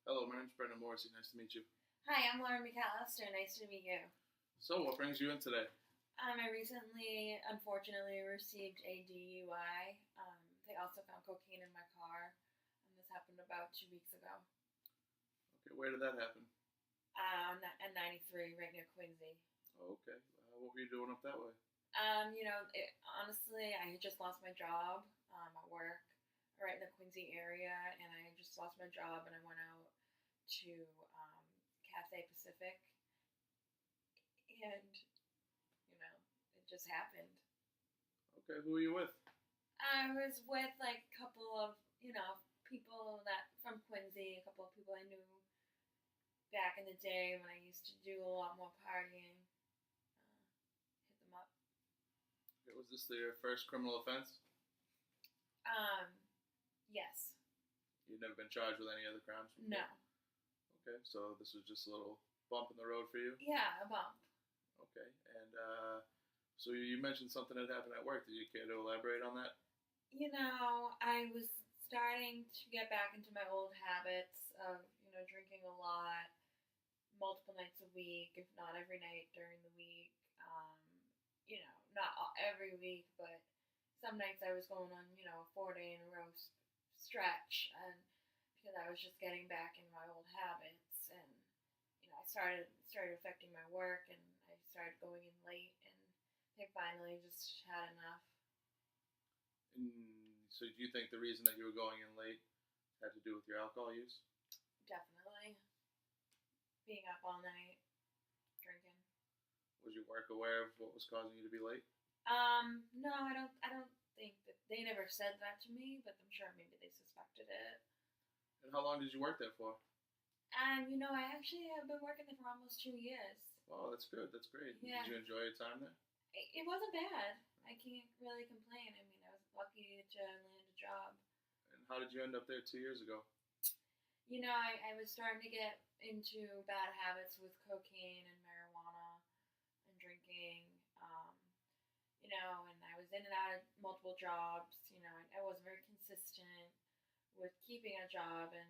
Hello, my name's Brendan Morrissey. Nice to meet you. Hi, I'm Lauren McAllister. Nice to meet you. So, what brings you in today? I recently, unfortunately, received a DUI. They also found cocaine in my car, and this happened about 2 weeks ago. Okay, where did that happen? On 93, right near Quincy. Oh, okay. What were you doing up that way? Honestly, I had just lost my job at work, right in the Quincy area, and I just lost my job, and I went out to Cathay Pacific, and it just happened. Okay, who were you with? I was with like a couple of people that from Quincy, a couple of people I knew back in the day when I used to do a lot more partying. Hit them up. Okay, was this your first criminal offense? Yes. You'd never been charged with any other crimes before? No. Okay, so this was just a little bump in the road for you? Yeah, a bump. Okay, and so you mentioned something that happened at work. Did you care to elaborate on that? I was starting to get back into my old habits of, drinking a lot, multiple nights a week, if not every night during the week. Not every week, but some nights I was going on, a 4-day in a row stretch, and because I was just getting back in my old habits, and I started affecting my work, and I started going in late, and I finally just had enough. And so do you think the reason that you were going in late had to do with your alcohol use? Definitely. Being up all night, drinking. Was your work aware of what was causing you to be late? No, I don't think that they never said that to me, but I'm sure maybe they suspected it. And how long did you work there for? I actually have been working there for almost 2 years. Oh, that's good. That's great. Yeah. Did you enjoy your time there? It wasn't bad. I can't really complain. I mean, I was lucky to land a job. And how did you end up there 2 years ago? I was starting to get into bad habits with cocaine and marijuana and drinking, and I was in and out of multiple jobs. I wasn't very consistent with keeping a job, and,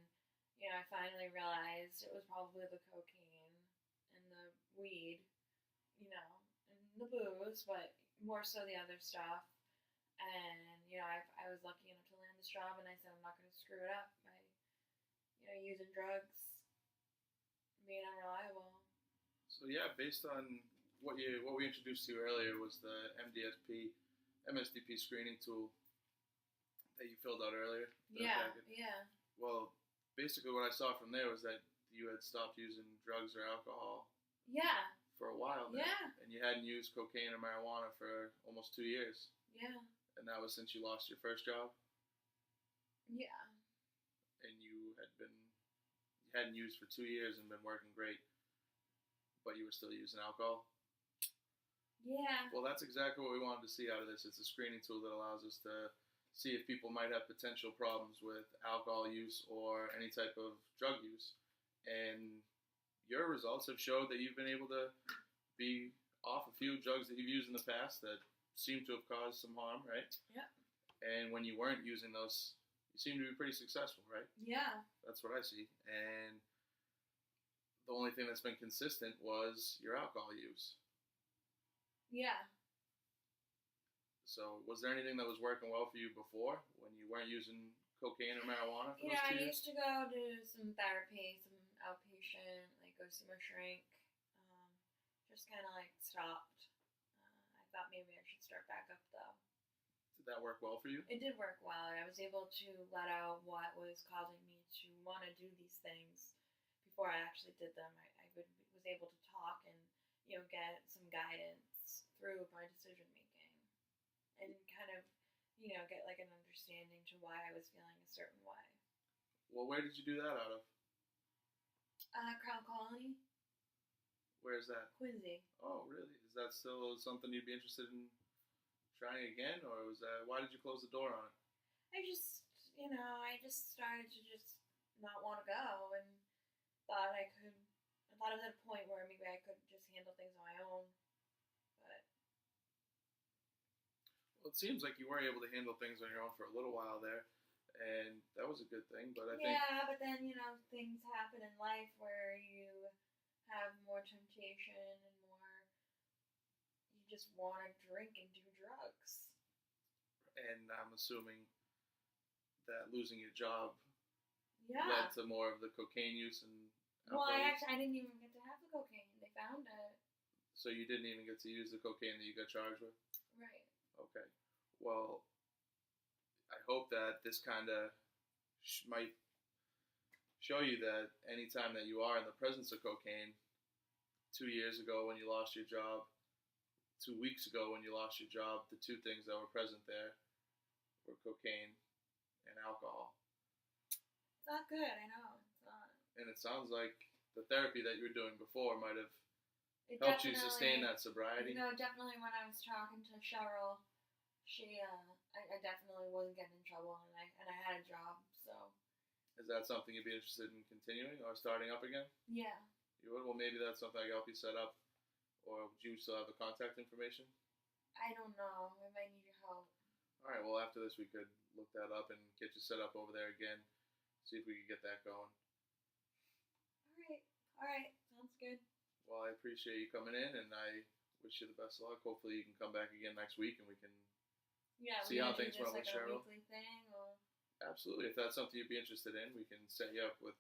I finally realized it was probably the cocaine and the weed, and the booze, but more so the other stuff. And, I was lucky enough to land this job, and I said I'm not going to screw it up by using drugs, being unreliable. So yeah, based on what we introduced to you earlier was the MSDP screening tool that you filled out earlier. Yeah. Well, basically what I saw from there was that you had stopped using drugs or alcohol. Yeah. For a while now. Yeah. And you hadn't used cocaine or marijuana for almost 2 years. Yeah. And that was since you lost your first job? Yeah. And you hadn't used for 2 years and been working great, but you were still using alcohol? Yeah. Well, that's exactly what we wanted to see out of this. It's a screening tool that allows us to see if people might have potential problems with alcohol use or any type of drug use. And your results have showed that you've been able to be off a few drugs that you've used in the past that seem to have caused some harm, right? Yeah. And when you weren't using those, you seem to be pretty successful, right? Yeah. That's what I see. And the only thing that's been consistent was your alcohol use. Yeah. So was there anything that was working well for you before when you weren't using cocaine or marijuana for those 2 years? I used to go to some therapy, some outpatient, like go see my shrink. Just kind of like stopped. I thought maybe I should start back up though. Did that work well for you? It did work well. I was able to let out what was causing me to want to do these things before I actually did them. I was able to talk and, get some guidance through my decision making and kind of, get like an understanding to why I was feeling a certain way. Well, where did you do that out of? Crown Colony. Where is that? Quincy. Oh, really? Is that still something you'd be interested in trying again, or was that, why did you close the door on it? I just started to just not want to go, and thought I was at a point where maybe I could just handle things on my own, but. Well, it seems like you were able to handle things on your own for a little while there, and that was a good thing. But I think Yeah, but then, things happen in life where you have more temptation and more, you just want to drink and do drugs. and I'm assuming that losing your job Yeah. led to more of the cocaine use and Well, alcohol use. I didn't even get to have the cocaine. They found it. So you didn't even get to use the cocaine that you got charged with? Right. Okay. Well, I hope that this kind of might show you that anytime that you are in the presence of cocaine, 2 years ago when you lost your job, 2 weeks ago when you lost your job, the two things that were present there were cocaine and alcohol. It's not good, I know. It's not. And it sounds like the therapy that you were doing before might have It helped you definitely, sustain that sobriety. Definitely when I was talking to Cheryl, I definitely wasn't getting in trouble, and I had a job, so. Is that something you'd be interested in continuing or starting up again? Yeah. You would? Well, maybe that's something I can help you set up. Or would you still have the contact information? I don't know. I might need your help. All right, well, after this, we could look that up and get you set up over there again, see if we could get that going. All right. Sounds good. Well, I appreciate you coming in, and I wish you the best of luck. Hopefully, you can come back again next week, and we can see how things went with Cheryl. A weekly thing, or? Absolutely. If that's something you'd be interested in, we can set you up with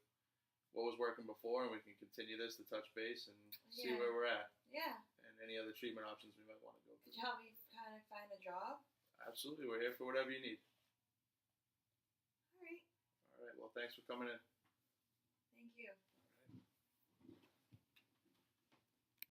what was working before, and we can continue this to touch base and see where we're at. Yeah. And any other treatment options we might want to go through. Could you help me kind of find a job? Absolutely. We're here for whatever you need. All right. All right. Well, thanks for coming in. Thank you.